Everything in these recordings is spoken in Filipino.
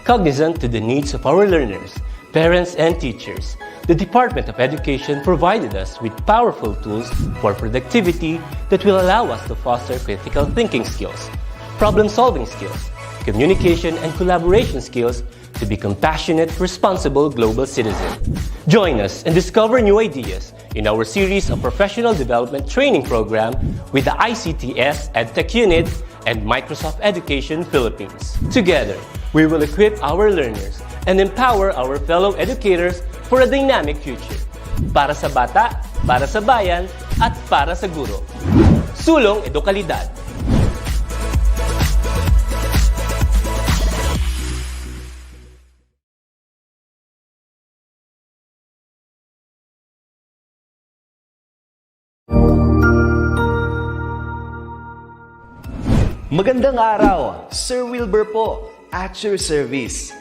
Cognizant to the needs of our learners, parents, and teachers, the Department of Education provided us with powerful tools for productivity that will allow us to foster critical thinking skills, problem-solving skills, communication and collaboration skills to be compassionate, responsible global citizens. Join us and discover new ideas in our series of professional development training program with the ICT's Edtech Unit and Microsoft Education Philippines. Together, we will equip our learners and empower our fellow educators for a dynamic future. Para sa bata, para sa bayan, at para sa guro. Sulong Edukalidad. Magandang araw, Sir Wilbur po, at your service.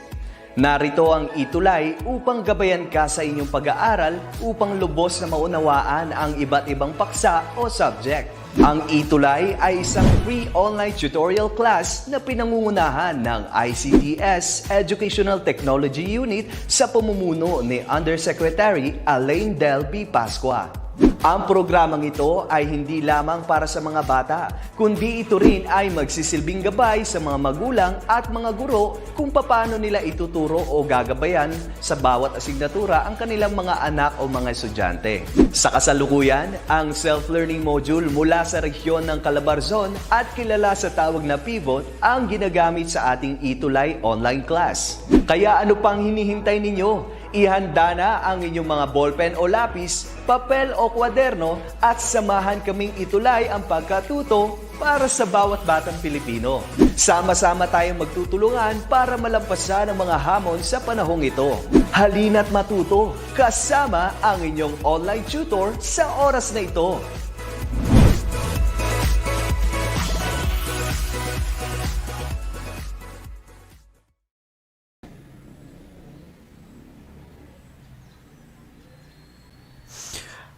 Narito ang ETUlay upang gabayan ka sa inyong pag-aaral upang lubos na maunawaan ang iba't ibang paksa o subject. Ang ETUlay ay isang free online tutorial class na pinangungunahan ng ICT's Educational Technology Unit sa pamumuno ni Undersecretary Elaine Del B. Pascua. Ang programang ito ay hindi lamang para sa mga bata, kundi ito rin ay magsisilbing gabay sa mga magulang at mga guro kung paano nila ituturo o gagabayan sa bawat asignatura ang kanilang mga anak o mga estudyante. Sa kasalukuyan, ang self-learning module mula sa rehiyon ng Calabarzon at kilala sa tawag na pivot ang ginagamit sa ating ETUlay online class. Kaya ano pang hinihintay ninyo? Ihanda na ang inyong mga ballpen o lapis, papel o kwaderno at samahan kaming itulay ang pagkatuto para sa bawat batang Pilipino. Sama-sama tayong magtutulungan para malampasan ang mga hamon sa panahong ito. Halina't matuto kasama ang inyong online tutor sa oras na ito.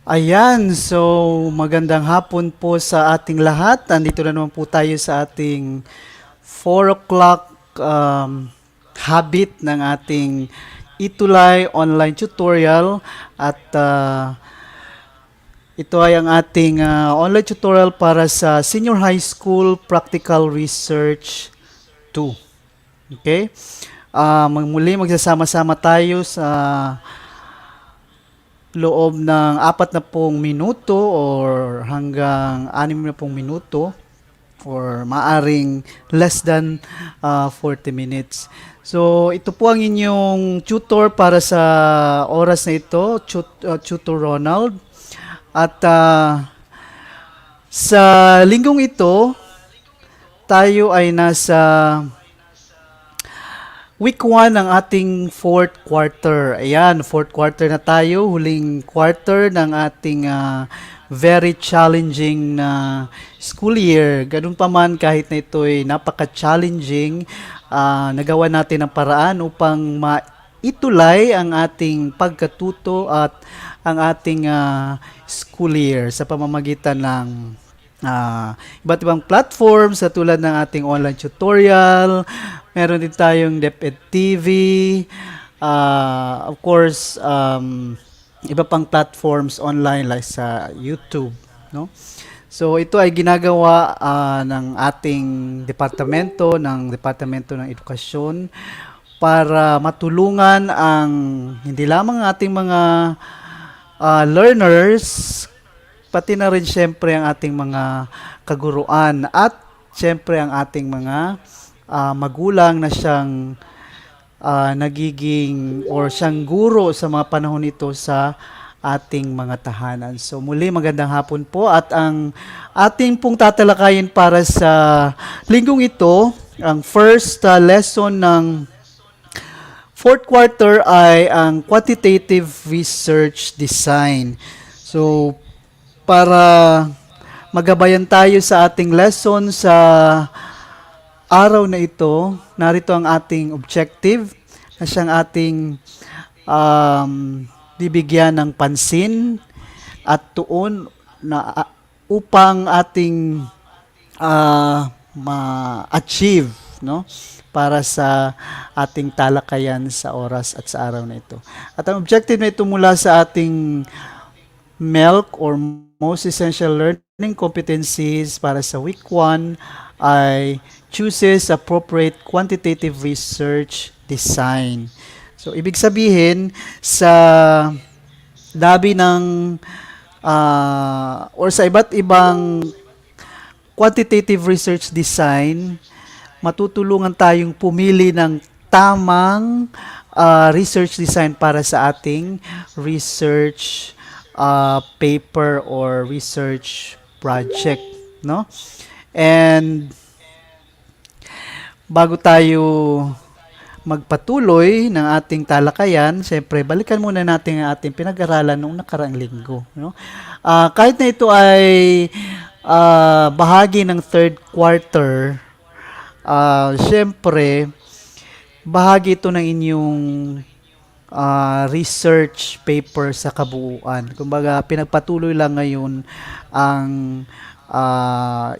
Ayan, so magandang hapon po sa ating lahat. Andito na naman po tayo sa ating 4 o'clock habit ng ating ETUlay online tutorial. At ito ay ang ating online tutorial para sa Senior High School Practical Research 2. Okay? Muli magsasama-sama tayo sa loob ng 40 minuto or hanggang 60 minuto or maaring less than 40 minutes. So, ito po ang inyong tutor para sa oras na ito, Tutor Ronald. At sa linggong ito, tayo ay nasa Week 1 ng ating 4th quarter. Ayan, 4th quarter na tayo. Huling quarter ng ating very challenging na school year. Ganun pa man, kahit na ito ay napaka-challenging, nagawa natin ang paraan upang maitulay ang ating pagkatuto at ang ating school year sa pamamagitan ng iba't ibang platforms sa tulad ng ating online tutorial. Meron din tayong DepEd TV, of course, iba pang platforms online like sa YouTube, no? So ito ay ginagawa ng ating departamento ng Edukasyon para matulungan ang hindi lamang ating mga learners, pati na rin siyempre ang ating mga kaguruan at siyempre ang ating mga magulang na siyang nagiging or siyang guro sa mga panahon ito sa ating mga tahanan. So muli magandang hapon po at ang ating pong tatalakayin para sa linggong ito, ang first lesson ng 4th quarter ay ang quantitative research design. So para magabayan tayo sa ating lesson sa araw na ito, narito ang ating objective na siyang ating bibigyan ng pansin at tuon upang ating ma-achieve, no? Para sa ating talakayan sa oras at sa araw na ito. At ang objective na ito mula sa ating MELC or Most Essential Learning Competencies para sa Week 1 ay chooses appropriate quantitative research design. So, ibig sabihin, sa dami ng or sa iba't ibang quantitative research design, matutulungan tayong pumili ng tamang research design para sa ating research paper or research project, no? And bago tayo magpatuloy ng ating talakayan, siyempre balikan muna natin ang ating pinag-aralan noong nakaraang linggo, no? Kahit na ito ay bahagi ng third quarter, siyempre bahagi ito ng inyong research paper sa kabuuan. Kumbaga, pinagpatuloy lang ngayon ang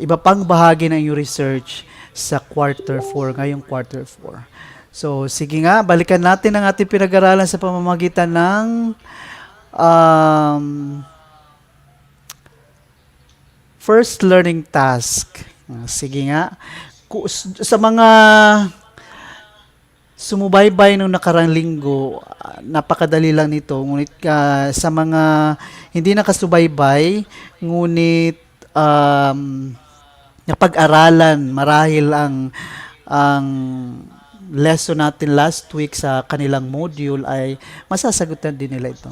iba pang bahagi ng inyong research sa quarter 4, ngayong quarter 4. So, sige nga, balikan natin ang ating pinag-aralan sa pamamagitan ng first learning task. Sige nga, sa mga sumubaybay nung nakarang linggo, napakadali lang nito. Ngunit sa mga hindi nakasubaybay, ngunit napag-aralan marahil ang lesson natin last week sa kanilang module ay masasagutan din nila ito.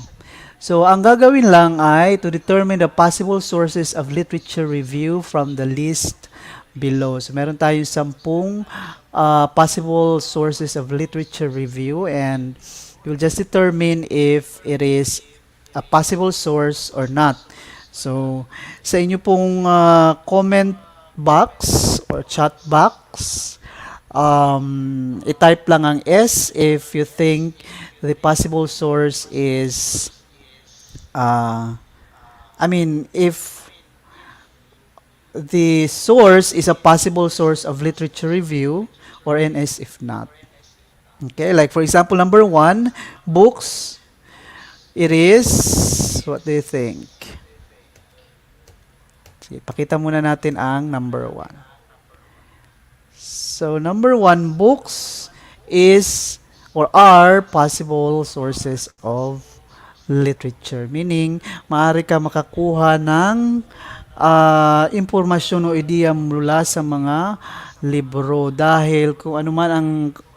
So, ang gagawin lang ay to determine the possible sources of literature review from the list below. So, meron tayong 10 possible sources of literature review, and you'll just determine if it is a possible source or not. So, sa inyo pong comment box or chat box, i-type lang ang S if you think the possible source is if the source is a possible source of literature review, or NS if not. Okay, like for example, number 1, books. It is, what do you think? Sige, pakita muna natin ang number 1. So, number 1, books is or are possible sources of literature. Meaning, maaari ka makakuha ng impormasyon o ideya mula sa mga libro dahil kung ano man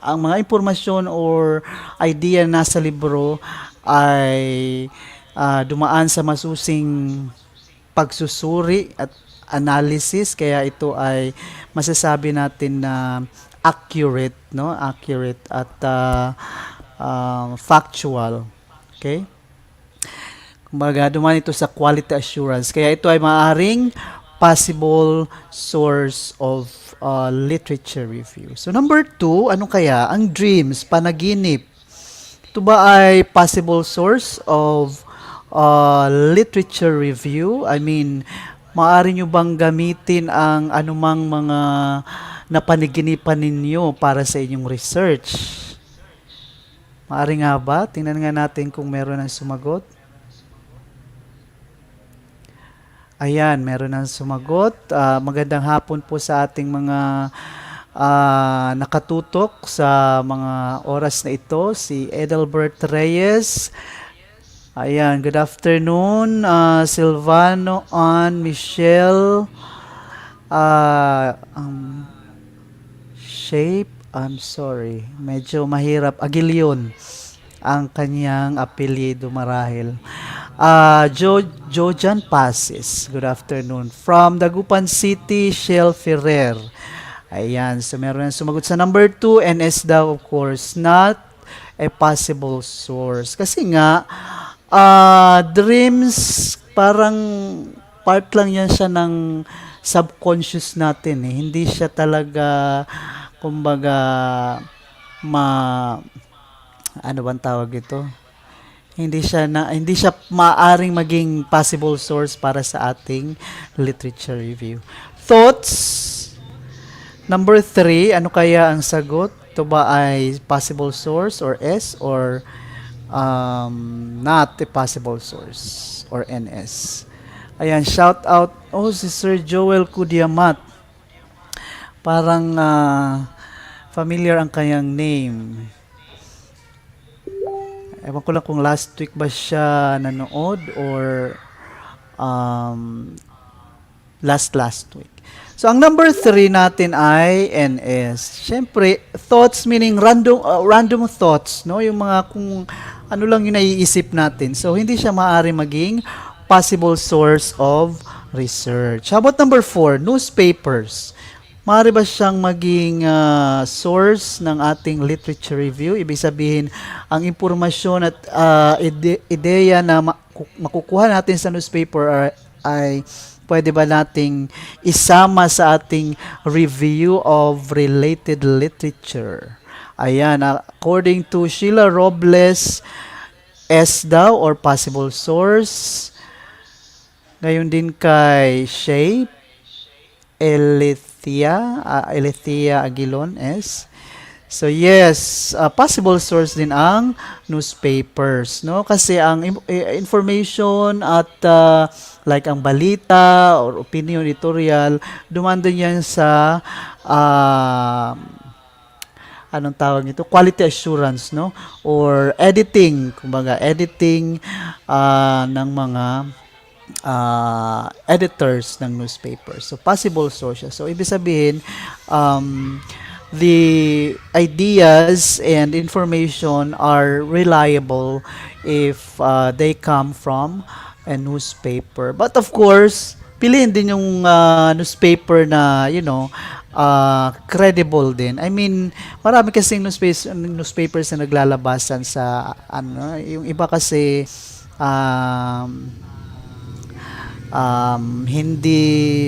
ang mga impormasyon or idea na nasa libro ay dumaan sa masusing pagsusuri at analysis, kaya ito ay masasabi natin na accurate, no? Accurate at factual. Okay? Kumbaga, dumaan ito sa quality assurance. Kaya ito ay maaaring possible source of literature review. So, number 2, ano kaya? Ang dreams, panaginip. Ito ba ay possible source of literature review? I mean, maaari nyo bang gamitin ang anumang mga napanaginipan ninyo para sa inyong research? Maaari nga ba? Tingnan nga natin kung meron ang sumagot. Ayan, meron ang sumagot. Magandang hapon po sa ating mga nakatutok sa mga oras na ito. Si Edelbert Reyes. Ayan, good afternoon. Silvano, Michelle. Shape, I'm sorry. Medyo mahirap. Aguilion ang kanyang apelyido marahil. Jojan Pasis, good afternoon. From Dagupan City, Shell Ferrer. Ayan, so meron sumagot sa number 2, NS daw, of course, not a possible source. Kasi nga, dreams, parang part lang yan siya ng subconscious natin. Hindi siya talaga, kumbaga, ano bang tawag ito? Hindi siya maaring maging possible source para sa ating literature review. Thoughts? Number 3, ano kaya ang sagot? Ito ba ay possible source or S or not a possible source or NS? Ayan, shout out. Oh, si Sir Joel Kudiamat. Parang familiar ang kanyang name. Ewan ko lang kung last week ba siya nanood or um, last week. So, ang number 3 natin ay NS. Siyempre, thoughts meaning random thoughts, no? Yung mga kung ano lang yung naiisip natin. So, hindi siya maaari maging possible source of research. How about number 4? Newspapers. Maaari ba siyang maging source ng ating literature review? Ibig sabihin, ang impormasyon at ideya na makukuha natin sa newspaper ay pwede ba nating isama sa ating review of related literature? Ayan, according to Sheila Robles, S daw or possible source. Ngayon din kay Shay, Elethea Aguilon, S. So yes, possible source din ang newspapers, no? Kasi ang information at like ang balita or opinion editorial, dumaan din yan sa anong tawag nito? Quality assurance, no? Or editing, kumbaga editing ng mga editors ng newspapers. So possible sources. So ibig sabihin the ideas and information are reliable if they come from a newspaper. But of course, piliin din yung newspaper na, credible din. I mean, marami kasing newspapers na naglalabasan sa, yung iba kasi,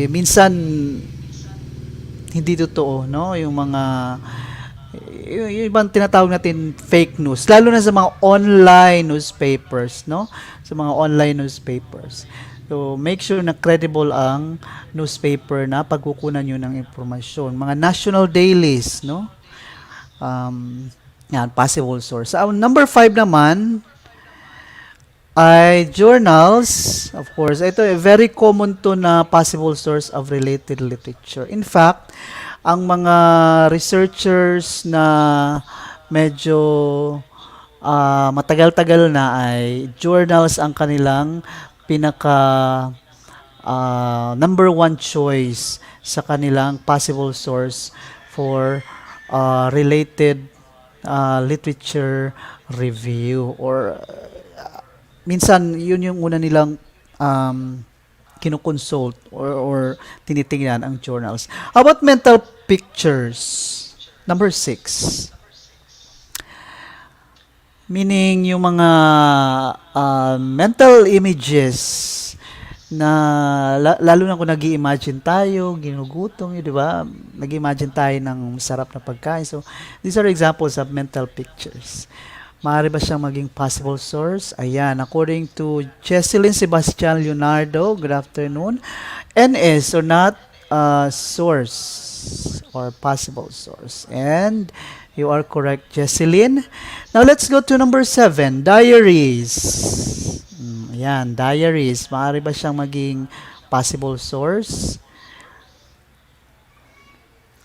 minsan, hindi totoo, no? Yung ibang tinatawag natin fake news, lalo na sa mga online newspapers, no? Sa mga online newspapers. So, make sure na credible ang newspaper na pagkukunan nyo ng impormasyon. Mga national dailies, no? Yan, possible source. Number 5 naman, ay journals. Of course, ito very common to na possible source of related literature. In fact, ang mga researchers na medyo matagal-tagal na ay journals ang kanilang pinaka number 1 choice sa kanilang possible source for related literature review or minsan, yun yung una nilang kinoconsult or tinitingnan ang journals. How about mental pictures? Number 6. Meaning, yung mga mental images na lalo na kung nag-i-imagine tayo, ginugutom yun, di ba? Nag-i-imagine tayo ng masarap na pagkain. So, these are examples of mental pictures. Maaari ba siyang maging possible source? Ayan, according to Jesselyn Sebastian Leonardo, good afternoon, NS or not source or possible source. And you are correct, Jesselyn. Now, let's go to number 7, diaries. Ayan, diaries. Maaari ba siyang maging possible source?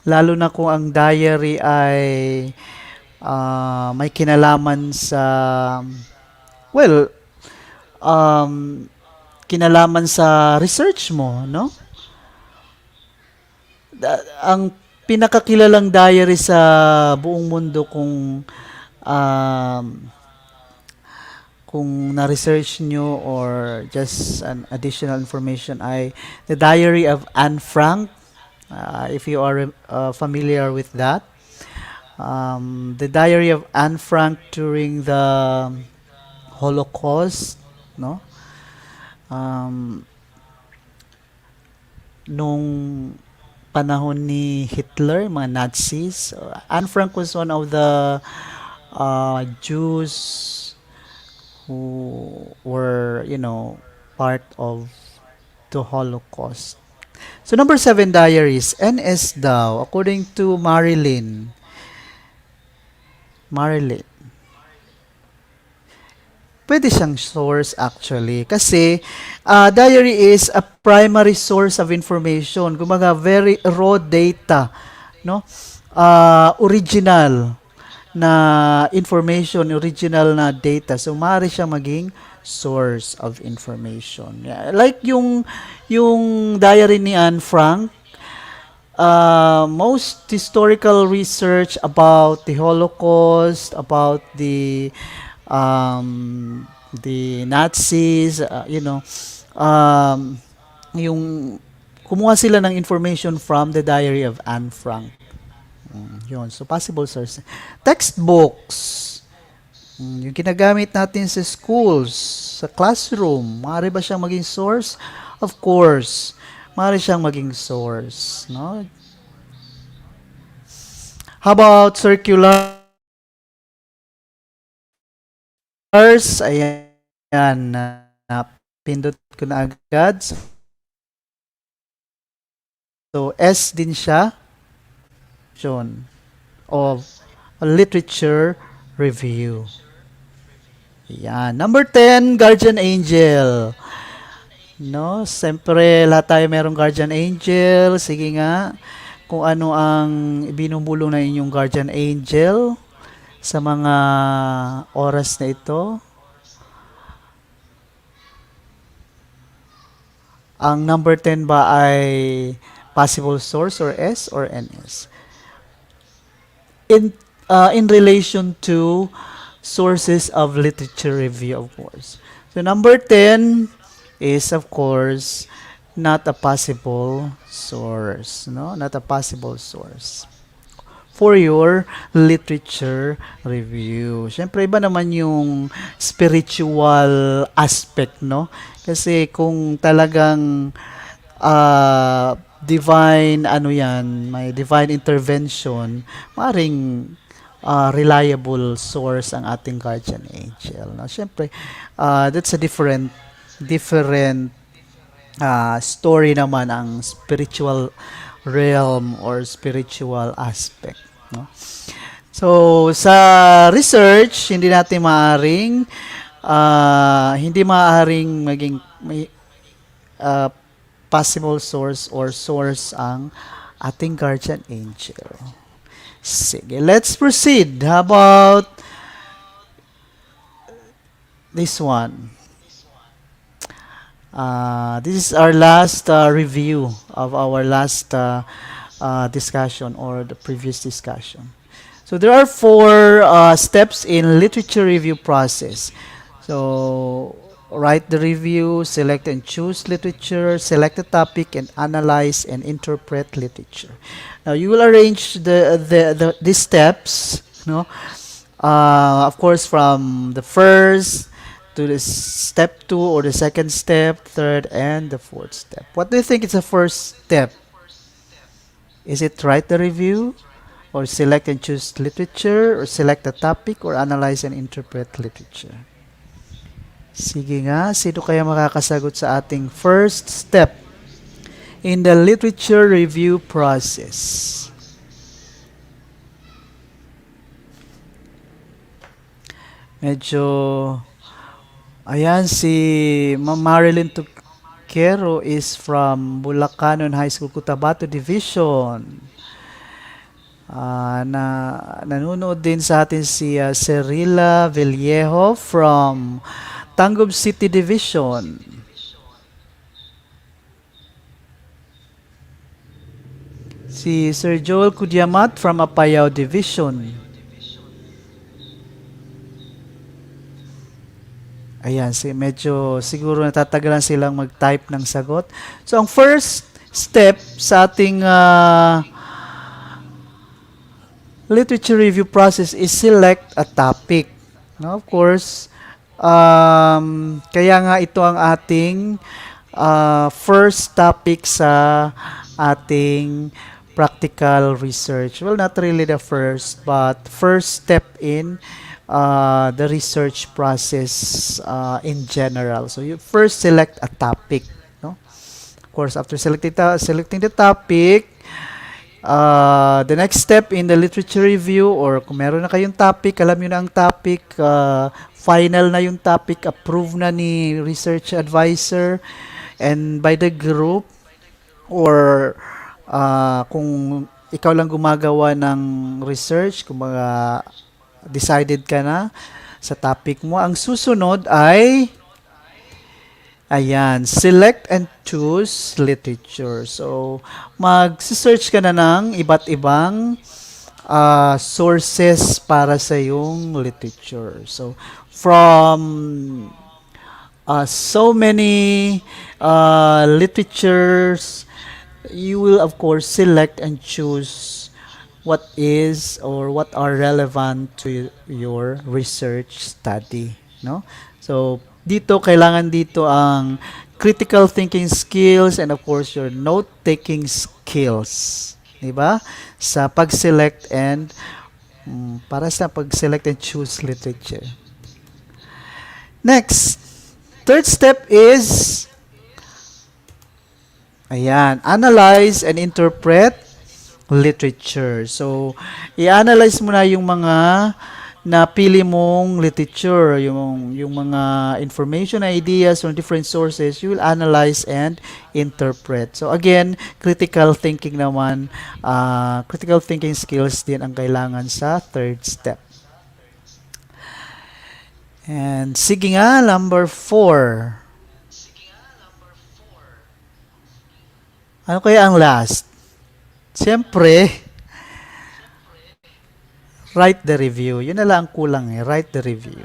Lalo na kung ang diary ay may kinalaman sa kinalaman sa research mo, no? Ang pinakakilalang diary sa buong mundo kung na-research nyo or just an additional information ay the Diary of Anne Frank, if you are familiar with that. The Diary of Anne Frank during the Holocaust, no? Nung panahon ni Hitler, mga Nazis, Anne Frank was one of the Jews who were, part of the Holocaust. So number 7, diaries. NS daw, according to Marilyn. Marilyn. Pwede siyang source actually. Kasi diary is a primary source of information. Kumbaga, very raw data. No? Original na information, original na data. So, maaari siya maging source of information. Yeah. Like yung diary ni Anne Frank, most historical research about the Holocaust, about the Nazis, yung kumuha sila ng information from the diary of Anne Frank. Yun. So, possible source. Textbooks. Yung ginagamit natin sa schools, sa classroom, maaari ba siyang maging source? Of course. Maaari siyang maging source. No? How about circulars? Ayan. Napindot ko na agad. So, S din siya. John. Of literature review. Ayan. Number 10, guardian angel. No, siyempre lahat tayo merong guardian angel. Sige nga, kung ano ang binubulong na inyong guardian angel sa mga oras na ito. Ang number 10 ba ay possible source or S or NS? In relation to sources of literature review, of course. So number 10 is, of course, not a possible source. No? Not a possible source for your literature review. Siyempre, iba naman yung spiritual aspect, no? Kasi kung talagang divine, may divine intervention, maring reliable source ang ating guardian angel. No? Siyempre, that's a different story naman ang spiritual realm or spiritual aspect. No? So, sa research, hindi maaring maging possible source or source ang ating guardian angel. Sige, let's proceed. How about this one? This is our last review of our last discussion or the previous discussion. So there are 4 steps in literature review process. So write the review, select and choose literature, select a topic, and analyze and interpret literature. Now you will arrange these steps, no? Of course, from the first to the step 2 or the second step, third, and the fourth step. What do you think is the first step? Is it write the review, or select and choose literature, or select a topic, or analyze and interpret literature? Sige nga, sino kaya makakasagot sa ating first step in the literature review process? Medyo, ayan, si Ma'am Marilyn Tuquero is from Bulacanon High School, Cotabato Division. Nanonood din sa atin si Cerilla Vallejo from Tangub City Division. Si Sir Joel Kudiamat from Apayao Division. Ayan, medyo siguro natatagalan silang mag-type ng sagot. So, ang first step sa ating literature review process is select a topic. No, of course, kaya nga ito ang ating first topic sa ating practical research. Well, not really the first, but first step in the research process in general. So you first select a topic, no? Of course, after selecting the topic, the next step in the literature review, or kung meron na kayong topic, alam nyo na ang topic, final na yung topic, approve na ni research advisor and by the group, or kung ikaw lang gumagawa ng research, kung mga decided ka na sa topic mo, ang susunod ay ayan, select and choose literature. So, mag-search ka na ng iba't ibang sources para sa yung literature. So, from so many literatures, you will of course select and choose what is or what are relevant to your research study, no? So, kailangan dito ang critical thinking skills and of course your note-taking skills. Diba? Sa pag-select and para sa pag-select and choose literature. Next, third step is analyze and interpret literature. So, i-analyze mo na yung mga napili mong literature, yung mga information, ideas from different sources, you will analyze and interpret. So again, critical thinking naman, critical thinking skills din ang kailangan sa third step. And sige nga, number 4. Ano kaya ang last? Siyempre, write the review. Yun na lang ang kulang write the review.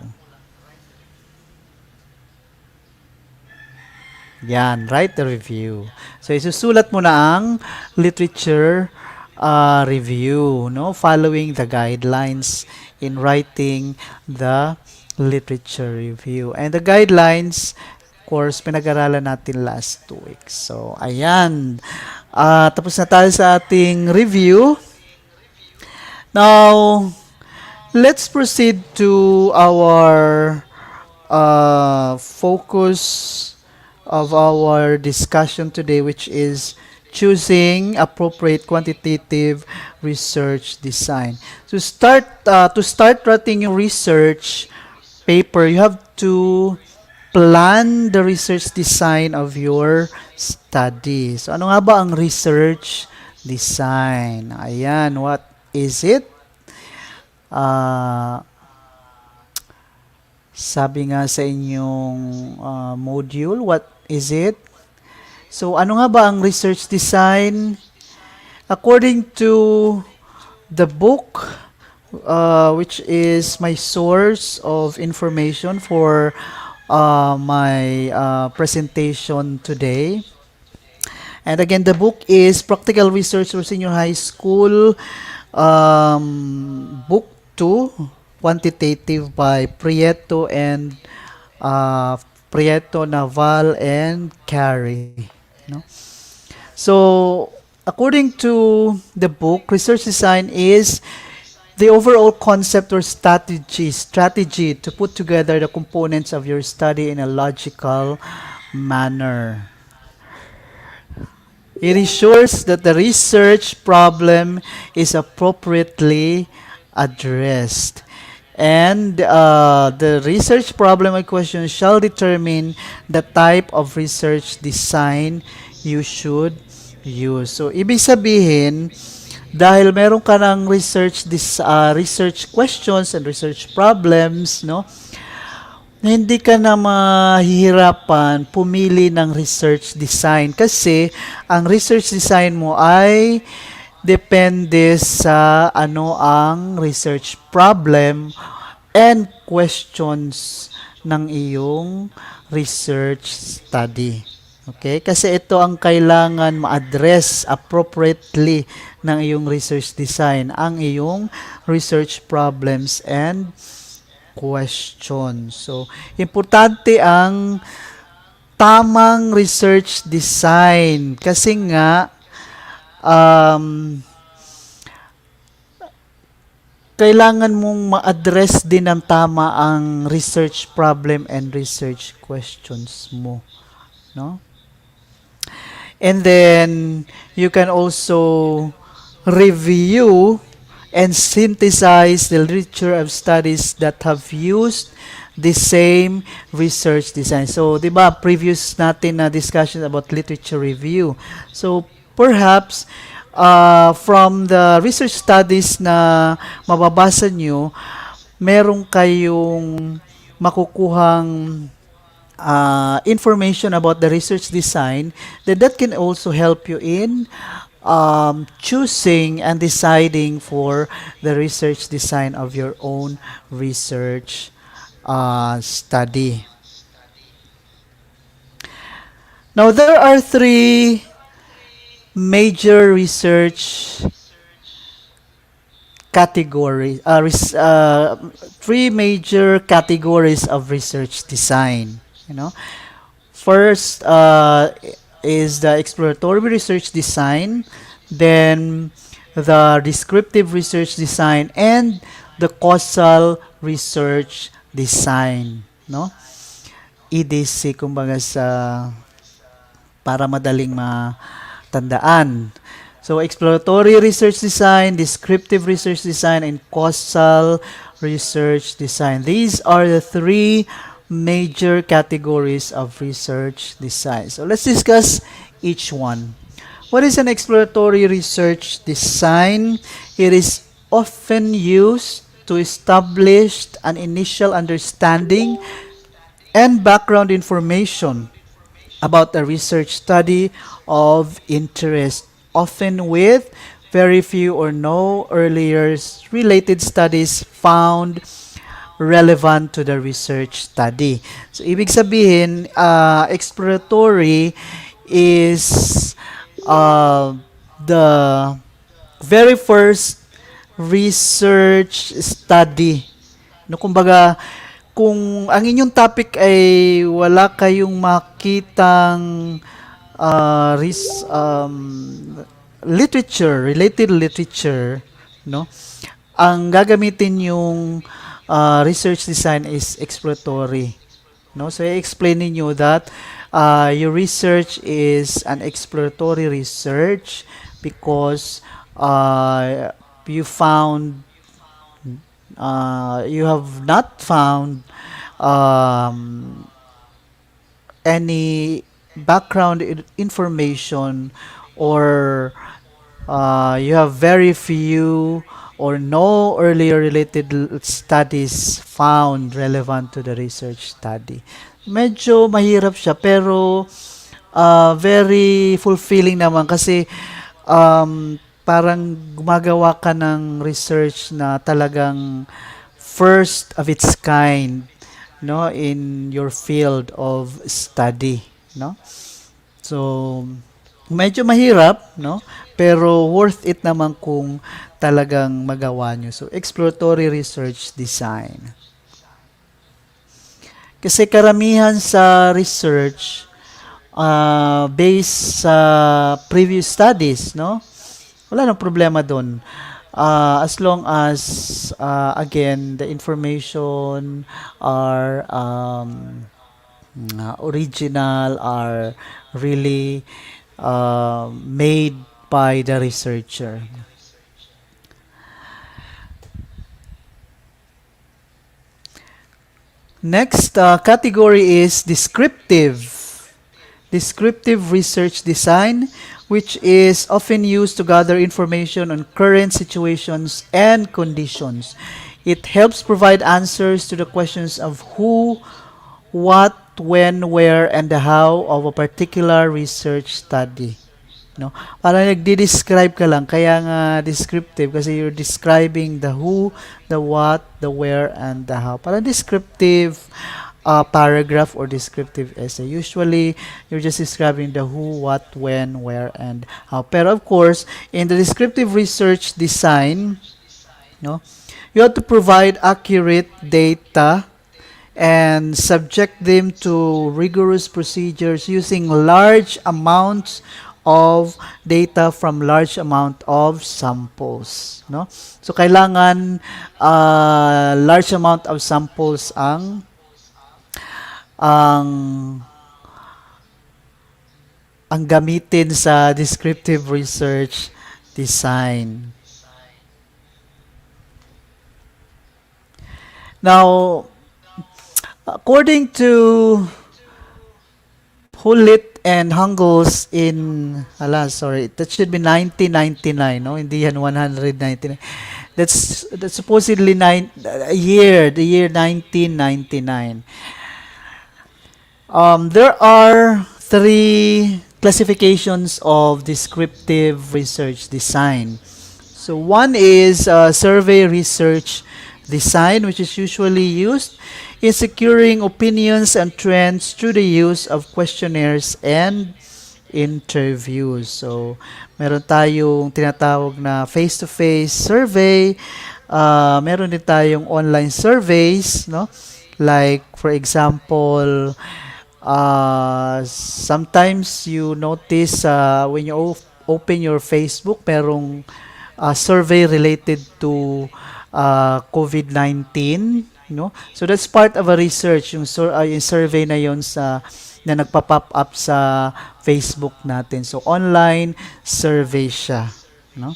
Yan, write the review. So, isusulat mo na ang literature review, no? Following the guidelines in writing the literature review. And the guidelines, of course, pinag-aralan natin last 2 weeks. So, ayan. Tapos na tayo sa ating review. Now, let's proceed to our focus of our discussion today, which is choosing appropriate quantitative research design. To start writing your research paper, you have to plan the research design of your study. So, ano nga ba ang research design? Ayan, what is it? Sabi nga sa inyong module, what is it? So, ano nga ba ang research design? According to the book, which is my source of information for my presentation today. And again, the book is Practical Research for Senior High School, Book 2, Quantitative by Prieto and Prieto, Naval, and Carey. No? So, according to the book, research design is the overall concept or strategy to put together the components of your study in a logical manner. It ensures that the research problem is appropriately addressed. And the research problem or question shall determine the type of research design you should use. So, ibig sabihin, dahil meron ka ng research questions and research problems, no? Hindi ka na mahihirapan pumili ng research design kasi ang research design mo ay depende sa ano ang research problem and questions ng iyong research study. Okay? Kasi ito ang kailangan ma-address appropriately ng iyong research design, ang iyong research problems and questions. So, importante ang tamang research design kasi nga kailangan mong ma-address din ng tama ang research problem and research questions mo, no? And then you can also review and synthesize the literature of studies that have used the same research design. So, 'di ba, previous natin na discussion about literature review. So, perhaps from the research studies na mababasa nyo, meron kayong makukuhang information about the research design, then that can also help you in choosing and deciding for the research design of your own research study. Now, there are major research three major categories of research design. You know, first is the exploratory research design, then the descriptive research design, and the causal research design. No, EDC kumbaga sa para madaling matandaan. So, exploratory research design, descriptive research design, and causal research design. These are the three major categories of research design. So, let's discuss each one. What is an exploratory research design? It is often used to establish an initial understanding and background information about a research study of interest, often with very few or no earlier related studies found relevant to the research study. So, ibig sabihin, exploratory is the very first research study. No, kumbaga, kung ang inyong topic ay wala kayong makitang related literature, no? Ang gagamitin yung research design is exploratory, no? So, i-explain ninyo that your research is an exploratory research because you have not found any background information, or you have very few or no earlier related studies found relevant to the research study. Medyo mahirap siya, pero very fulfilling naman kasi parang gumagawa ka ng research na talagang first of its kind, no, in your field of study, no? So, medyo mahirap, no? Pero worth it naman kung talagang magawa nyo. So, exploratory research design. Kasi karamihan sa research based sa previous studies, no? Wala nang problema doon. As long as, again, the information are original, are really made by the researcher. Next category is descriptive research design, which is often used to gather information on current situations and conditions. It helps provide answers to the questions of who, what, when, where, and the how of a particular research study. No? Parang nagde-describe ka lang, kaya nga descriptive kasi you're describing the who, the what, the where, and the how. Parang descriptive paragraph or descriptive essay. Usually, you're just describing the who, what, when, where, and how. Pero of course, in the descriptive research design, no, you have to provide accurate data and subject them to rigorous procedures using large amounts of data from large amount of samples, no? So kailangan large amount of samples ang ang gamitin sa descriptive research design. Now, according to Hulit and Hungles that should be 1999, no? Hindi yan 199. That's supposedly the year 1999. There are three classifications of descriptive research design. So one is survey research design, which is usually used in securing opinions and trends through the use of questionnaires and interviews. So meron tayong tinatawag na face-to-face survey, meron din tayong online surveys, no? Like for example, sometimes you notice when you open your Facebook, merong survey related to COVID-19, no? So that's part of a research, yung survey na yon na nagpa-pop up sa Facebook natin. So online survey siya, no?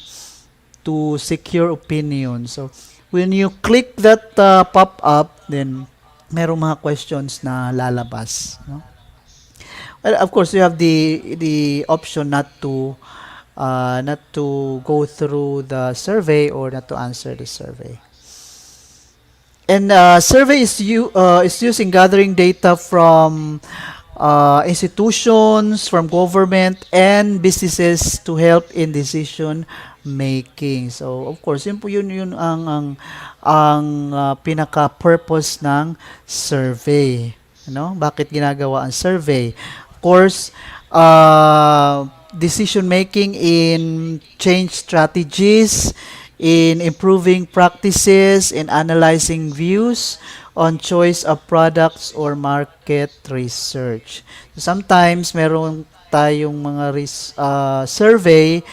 To secure opinion. So when you click that pop up, then merong mga questions na lalabas, no? Well, of course, you have the option not to go through the survey or not to answer the survey. And survey is used in gathering data from institutions, from government and businesses to help in decision making. So of course, yun ang pinaka-purpose ng survey. Ano? Bakit ginagawa ang survey? Of course, decision making in change strategies, in improving practices, in analyzing views on choice of products or market research. So sometimes meron tayong mga survey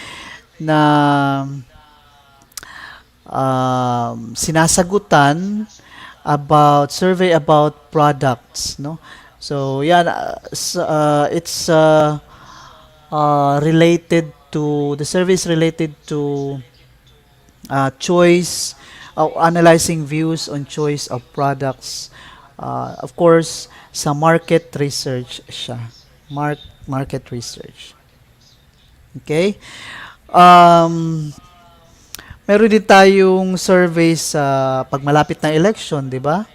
na sinasagutan survey about products, no? So yan, it's related to the survey is related to choice, analyzing views on choice of products. Of course, sa market research siya. Market research. Okay? Meron din tayong surveys sa pag malapit ng election, di ba?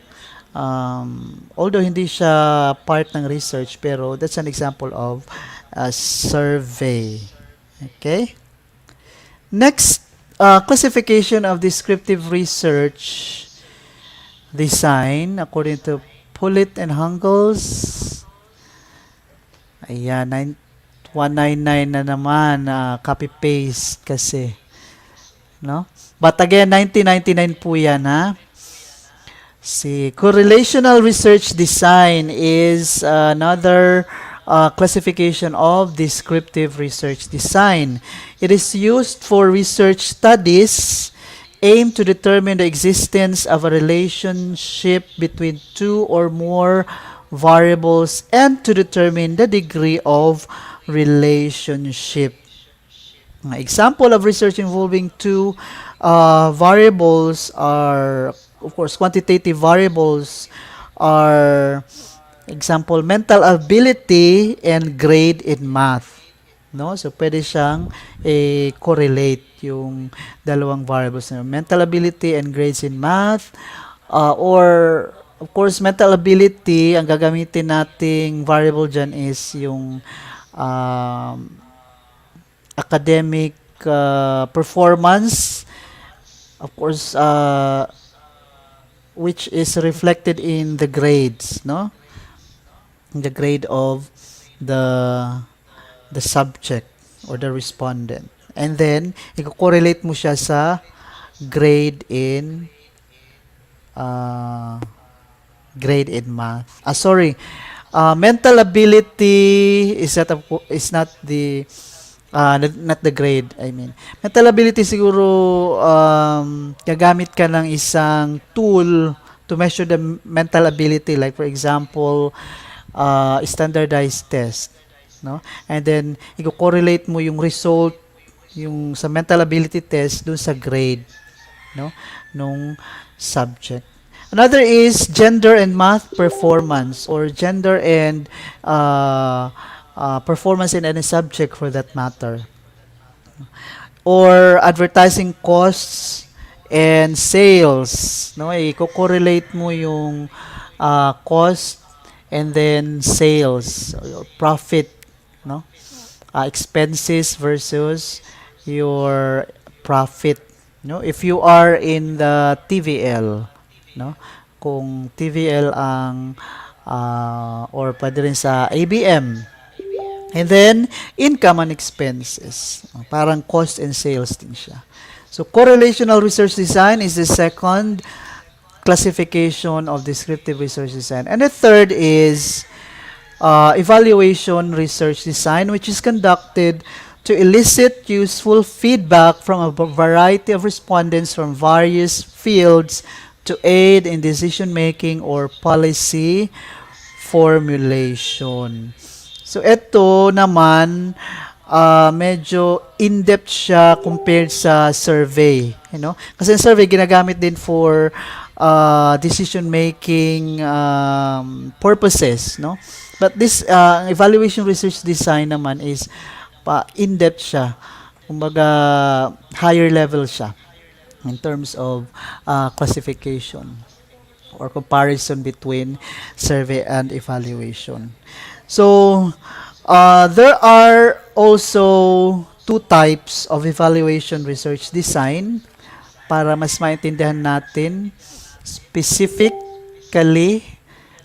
Although hindi siya part ng research, pero that's an example of a survey. Okay? Next, classification of descriptive research design according to Pulit and Hungles. Ayan, 199 na naman, copy-paste kasi. No? But again, 1999 po yan, ha? Correlational research design is another classification of descriptive research design. It is used for research studies aimed to determine the existence of a relationship between two or more variables and to determine the degree of relationship. An example of research involving two variables are, of course, quantitative variables are, example, mental ability and grade in math. No? So, pwede siyang correlate yung dalawang variables na mental ability and grades in math. Or, of course, mental ability, ang gagamitin nating variable dyan is yung academic performance, of course, which is reflected in the grades, no? The grade of the subject or the respondent. And then, i-correlate mo siya sa grade in math. Mental ability is not the grade, I mean. Mental ability siguro, gagamit ka ng isang tool to measure the mental ability. Like for example, standardized test. no? And then i-correlate mo yung result yung sa mental ability test dun sa grade, no, nung subject. Another is gender and math performance, or gender and performance in any subject for that matter. Or advertising costs and sales, no, i-correlate mo yung cost and then sales or profit, no, expenses versus your profit, no, if you are in the TVL, no, kung TVL ang or pwede rin sa ABM. And then, income and expenses. Parang cost and sales din siya. So, correlational research design is the second classification of descriptive research design. And the third is evaluation research design, which is conducted to elicit useful feedback from a variety of respondents from various fields to aid in decision-making or policy formulation. So, ito naman, medyo in-depth siya compared sa survey. You know? Kasi yung survey, ginagamit din for decision-making purposes. No? But this evaluation research design naman is in-depth siya. Kumbaga, higher level siya in terms of classification or comparison between survey and evaluation. So, there are also two types of evaluation research design para mas maintindihan natin specifically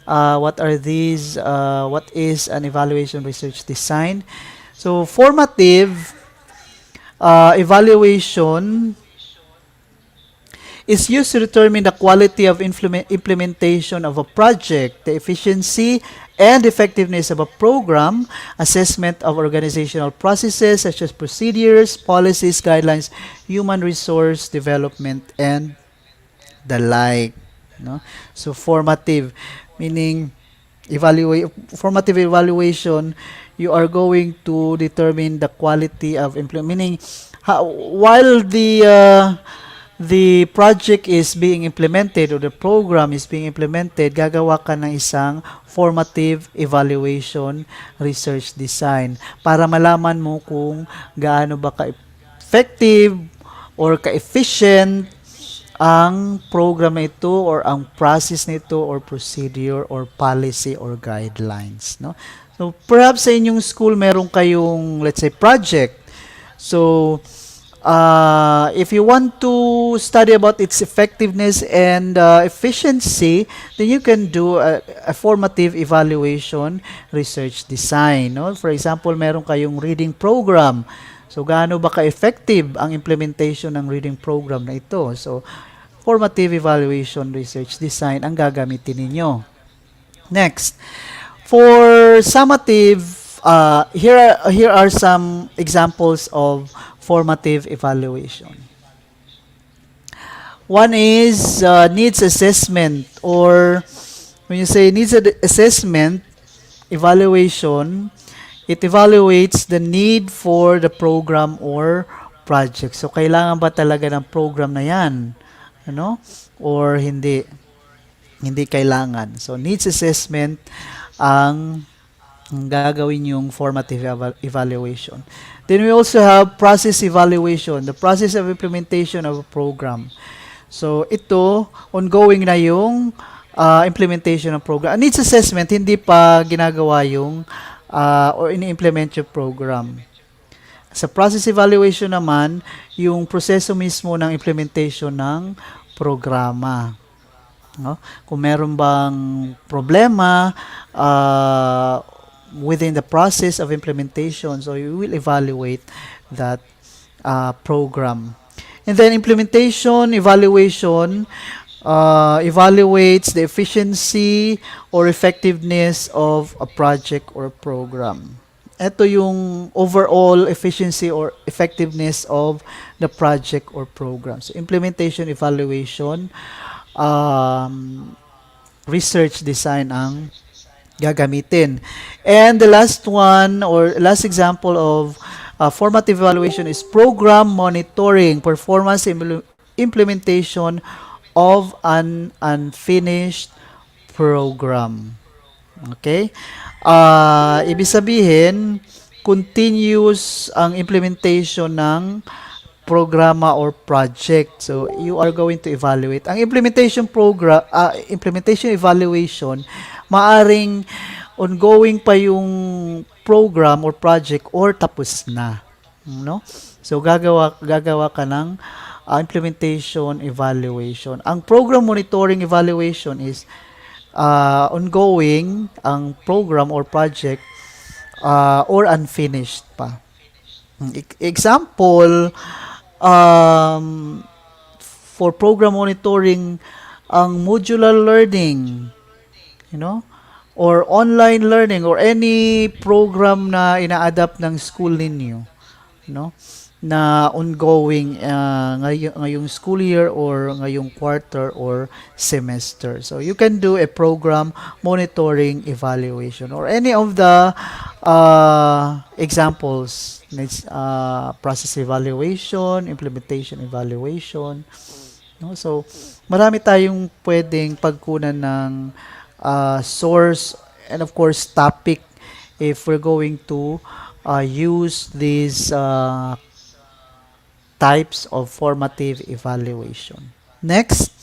what are these, what is an evaluation research design. So, formative evaluation is used to determine the quality of implementation of a project, the efficiency and effectiveness of a program, assessment of organizational processes such as procedures, policies, guidelines, human resource development, and the like. No? So, formative, meaning formative evaluation, you are going to determine the quality of meaning while the project is being implemented or the program is being implemented, gagawa ka ng isang formative evaluation research design para malaman mo kung gaano ba ka-effective or ka-efficient ang program na ito or ang process nito or procedure or policy or guidelines. No? So, perhaps sa inyong school meron kayong, let's say, project. So, if you want to study about its effectiveness and efficiency, then you can do a formative evaluation research design. No? For example, meron kayong reading program. So, gaano ba ka-effective ang implementation ng reading program na ito? So, formative evaluation research design ang gagamitin ninyo. Next, for summative, here are some examples of formative evaluation. One is needs assessment, or when you say needs assessment evaluation, it evaluates the need for the program or project. So, kailangan ba talaga ng program na yan? Ano? Or hindi? Hindi kailangan. So, needs assessment ang gagawin yung formative evaluation. Then we also have process evaluation, the process of implementation of a program. So, ito, ongoing na yung implementation ng program. Needs assessment, hindi pa ginagawa yung or ini-implement yung program. Sa process evaluation naman, yung proseso mismo ng implementation ng programa. No? Kung meron bang problema within the process of implementation, so you will evaluate that program. And then implementation, evaluation, evaluates the efficiency or effectiveness of a project or program. Ito yung overall efficiency or effectiveness of the project or program. So, implementation, evaluation, research design ang gagamitin. And the last one or last example of formative evaluation is program monitoring, performance implementation of an unfinished program. Okay? Ibig sabihin, continuous ang implementation ng programa or project. So, you are going to evaluate. Ang implementation evaluation, maaring ongoing pa yung program or project or tapos na. No? So, gagawa ka ng implementation evaluation. Ang program monitoring evaluation is ongoing ang program or project or unfinished pa. Example, for program monitoring, ang modular learning, or online learning, or any program na ina-adapt ng school ninyo, na ongoing ngayong school year or ngayong quarter or semester. So you can do a program monitoring evaluation or any of the examples, process evaluation, implementation evaluation. So marami tayong pwedeng pagkunan ng source and of course topic if we're going to use these types of formative evaluation. Next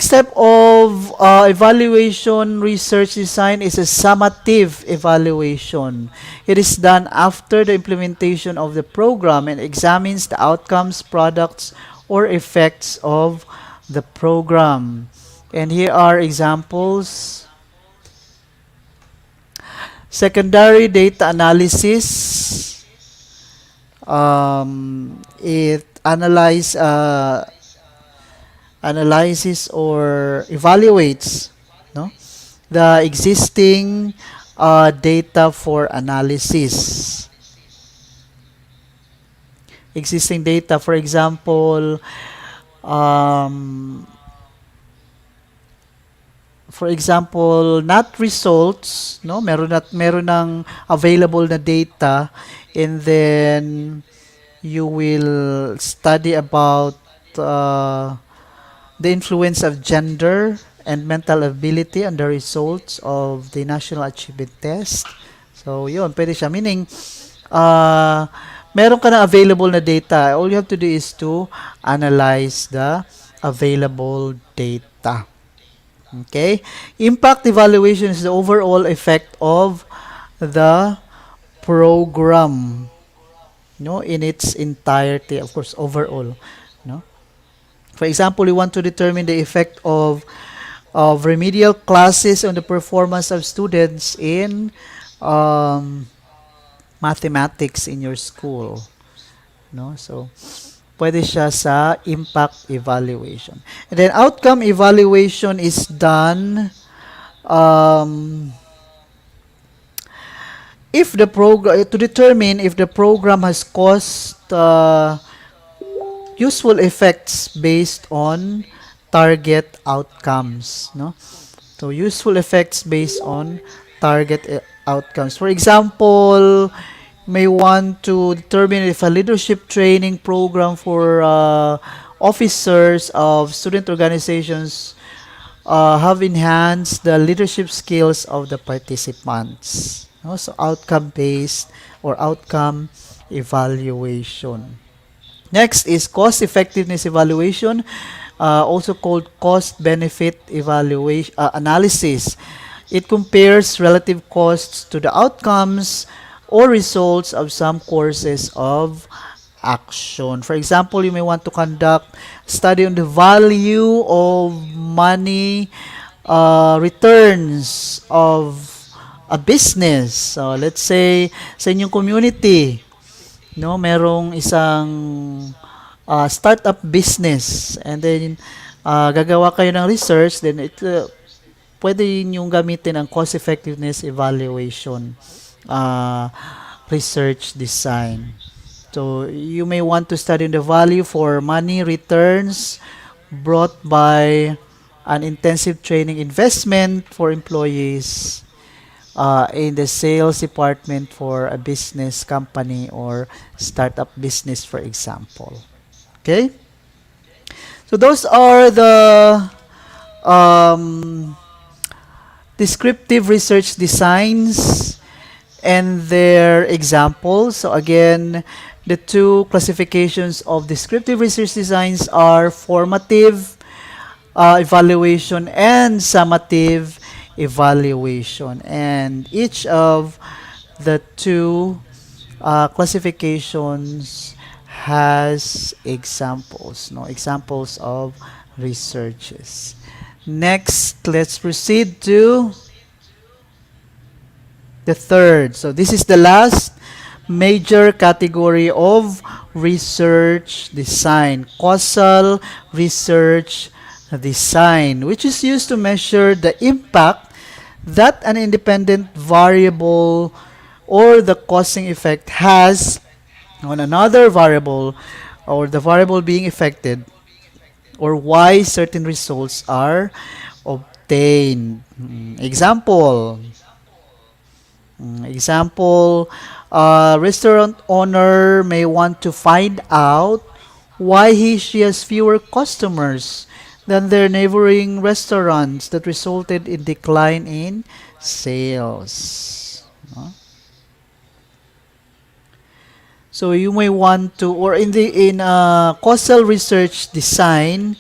step of evaluation research design is a summative evaluation. It is done after the implementation of the program and examines the outcomes, products, or effects of the program. And here are examples. Secondary data analysis. It analyzes or evaluates the existing data for analysis. Existing data, for example, not results, meron ng available na data, and then you will study about the influence of gender and mental ability on the results of the National Achievement Test. So, yun, pwede siya. Meaning, meron ka na available na data. All you have to do is to analyze the available data. Okay? Impact evaluation is the overall effect of the program, in its entirety, of course, overall. For example, we want to determine the effect of remedial classes on the performance of students in mathematics in your school. So, pwede siya sa impact evaluation. And then, outcome evaluation is done to determine if the program has caused useful effects based on target outcomes. So, useful effects based on target outcomes. For example, may want to determine if a leadership training program for officers of student organizations have enhanced the leadership skills of the participants. So, outcome-based or outcome evaluation. Next is cost-effectiveness evaluation, also called cost-benefit evaluation analysis. It compares relative costs to the outcomes or results of some courses of action. For example, you may want to conduct study on the value of money returns of a business. So, let's say, sa inyong community, merong isang startup business, and then gagawa kayo ng research, then pwede yung gamitin ang cost effectiveness evaluation research design. So, you may want to study the value for money returns brought by an intensive training investment for employees in the sales department for a business company or startup business, for example. Okay? So those are the um, descriptive research designs and their examples. So again, the two classifications of descriptive research designs are formative evaluation and summative evaluation. And each of the two classifications has examples, no examples of researches. Next, let's proceed to the third. So this is the last major category of research design, causal research design, which is used to measure the impact that an independent variable or the causing effect has on another variable or the variable being affected, or why certain results are obtained. Example, a restaurant owner may want to find out why she has fewer customers than their neighboring restaurants that resulted in decline in sales. No? So you may want to, or in causal research design,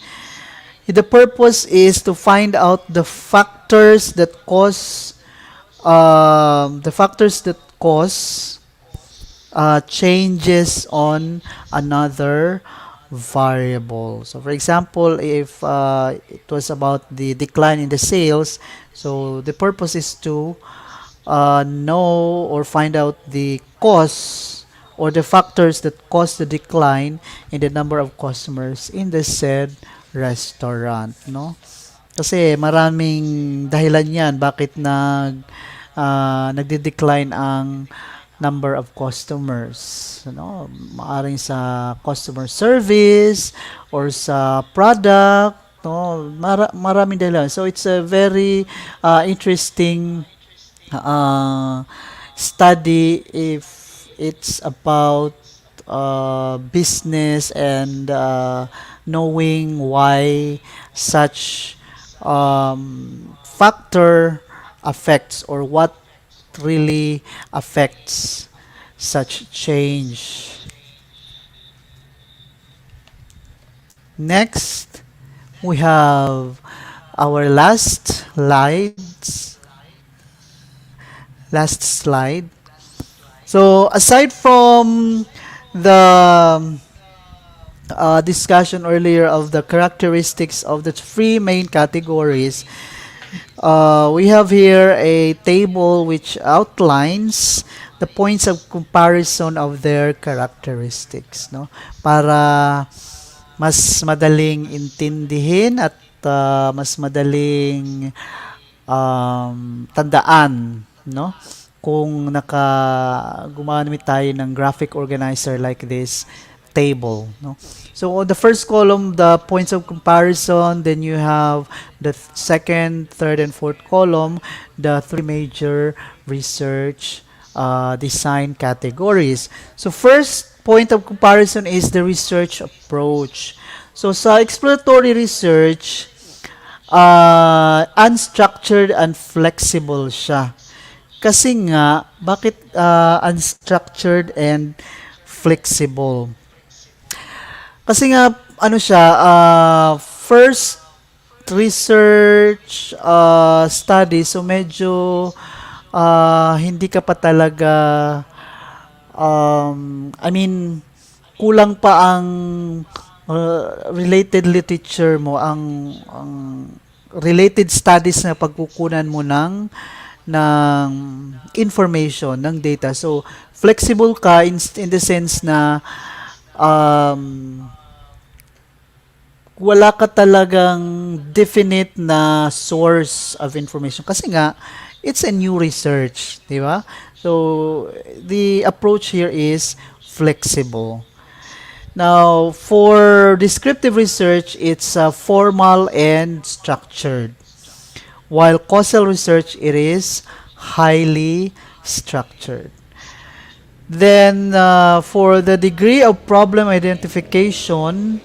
the purpose is to find out the factors that cause changes on another variable. So for example, if it was about the decline in the sales, so the purpose is to know or find out the cause or the factors that cause the decline in the number of customers in the said restaurant, no? Kasi maraming dahilan yan bakit nagde-decline ang number of customers, no? Maaring sa customer service or sa product, no? Maraming dahilan. So it's a very interesting study if it's about business and knowing why such factor affects, or what really affects such change. Next, we have our last slide. So aside from the discussion earlier of the characteristics of the three main categories, we have here a table which outlines the points of comparison of their characteristics, no? Para mas madaling intindihin at mas madaling tandaan, no? Kung gumamit tayo ng graphic organizer like this table, no? So on the first column, the points of comparison, then you have the second, third, and fourth column, the three major research design categories. So first point of comparison is the research approach. So sa exploratory research, unstructured and flexible siya. Kasi nga, bakit unstructured and flexible? Kasi nga, ano siya, first research study, so medyo hindi ka pa talaga, kulang pa ang related literature mo, ang related studies na pagkukunan mo ng information, ng data. So, flexible ka in the sense na wala ka talagang definite na source of information. Kasi nga, it's a new research, di ba? So, the approach here is flexible. Now, for descriptive research, it's formal and structured. While causal research, it is highly structured. Then, for the degree of problem identification,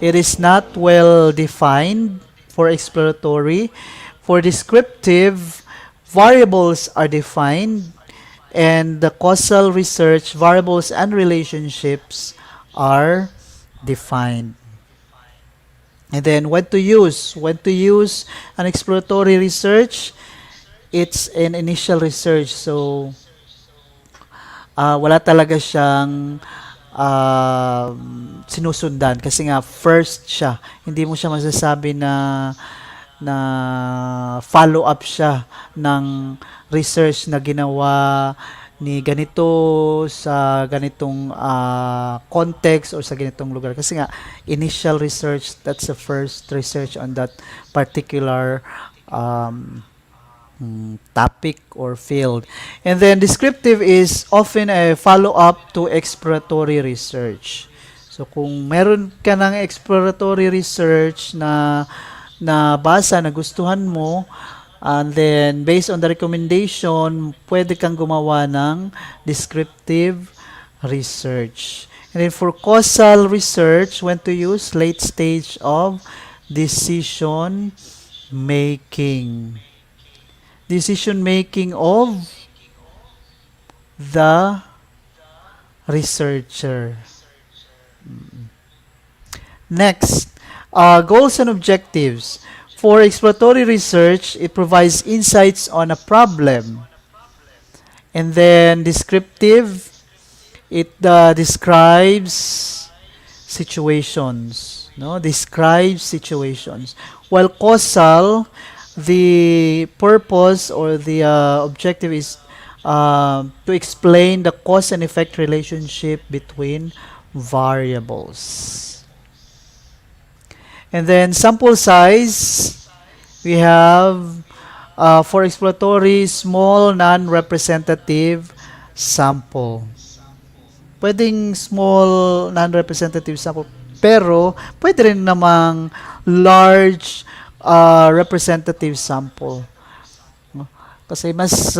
it is not well defined for exploratory. For descriptive, variables are defined, and the causal research, variables and relationships are defined. And then when to use? When to use an exploratory research? It's an initial research. So, wala talaga siyang sinusundan kasi nga first siya. Hindi mo siya masasabi na follow up siya ng research na ginawa ni ganito sa ganitong context or sa ganitong lugar. Kasi nga, initial research, that's the first research on that particular topic or field. And then descriptive is often a follow-up to exploratory research. So kung meron ka ng exploratory research na basa na gustuhan mo, and then based on the recommendation, pwede kang gumawa ng descriptive research. And then for causal research, when to use late stage of decision making. Decision making of the researcher. Next, goals and objectives. For exploratory research, it provides insights on a problem. And then descriptive, it describes situations. No, describes situations. While causal, the purpose or the objective is to explain the cause and effect relationship between variables. And then sample size, we have for exploratory, small non-representative sample. Pwedeng small non-representative sample, pero pwede rin namang large representative sample. No? Kasi mas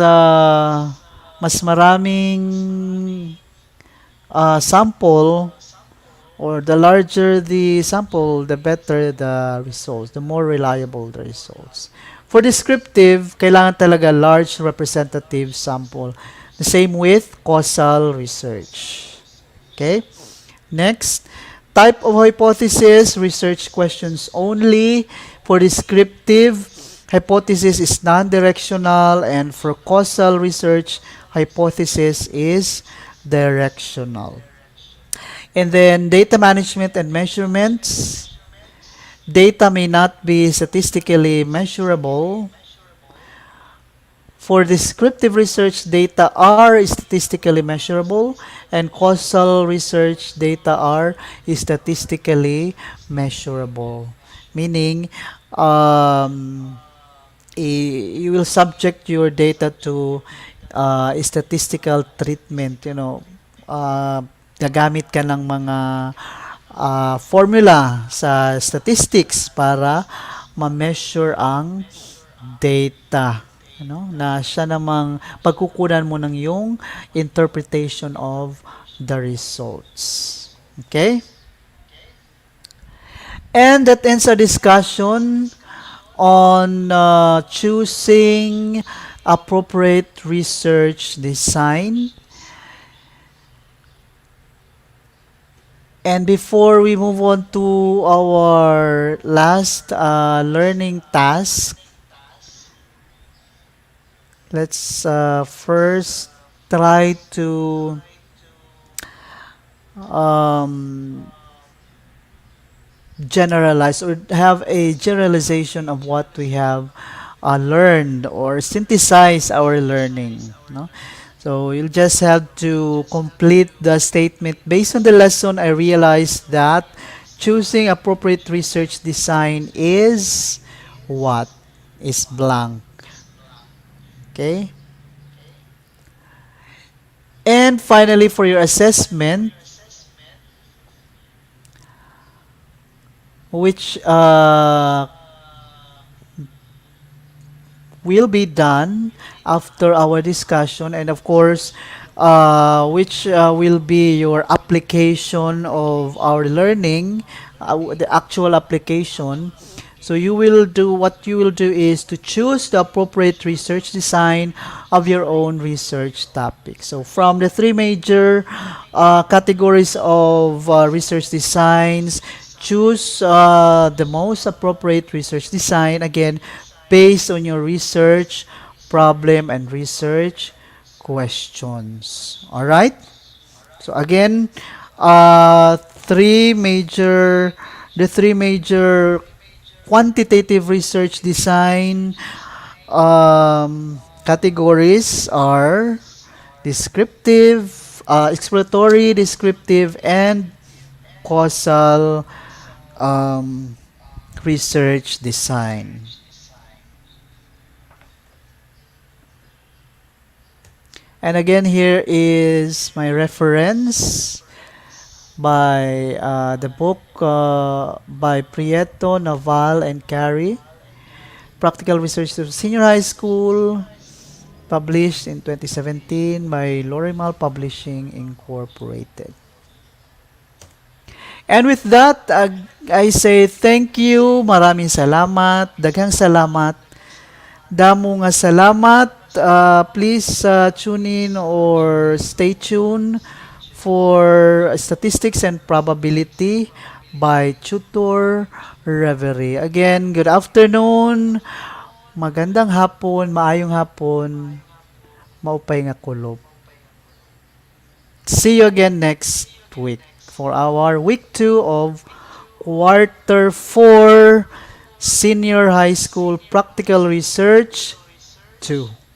maraming sample, or the larger the sample, the better the results, the more reliable the results. For descriptive, kailangan talaga large representative sample. The same with causal research. Okay? Next, type of hypothesis, research questions only. For descriptive, hypothesis is non-directional, and for causal research, hypothesis is directional. And then data management and measurements. Data may not be statistically measurable. For descriptive research, data are statistically measurable, and causal research data are statistically measurable. Meaning, you will subject your data to statistical treatment. Gagamit ka ng mga formula sa statistics para ma-measure ang data. Na siya namang pagkukunan mo ng yung interpretation of the results. Okay? And that ends our discussion on choosing appropriate research design. And before we move on to our last learning task, let's first try to generalize or have a generalization of what we have learned, or synthesize our learning. No? So you'll just have to complete the statement. Based on the lesson, I realized that choosing appropriate research design is what? Is blank. Okay? And finally, for your assessment, which will be done after our discussion, and of course which will be your application of our learning, the actual application. So you will do what you will do is to choose the appropriate research design of your own research topic. So from the three major categories of research designs, choose the most appropriate research design, again based on your research problem and research questions. All right? So again, three major the three major quantitative research design categories are descriptive, exploratory, descriptive, and causal um, research design. And again, here is my reference by the book by Prieto, Naval, and Carey, Practical Research to Senior High School, published in 2017 by Lorimal Publishing Incorporated. And with that, I say thank you, maraming salamat, daghang salamat, damo nga salamat. Please tune in or stay tuned for Statistics and Probability by Tutor Reverie. Again, good afternoon, magandang hapon, maayong hapon, maupay nga kulob. See you again next week for our week 2 of quarter 4 Senior High School Practical Research 2.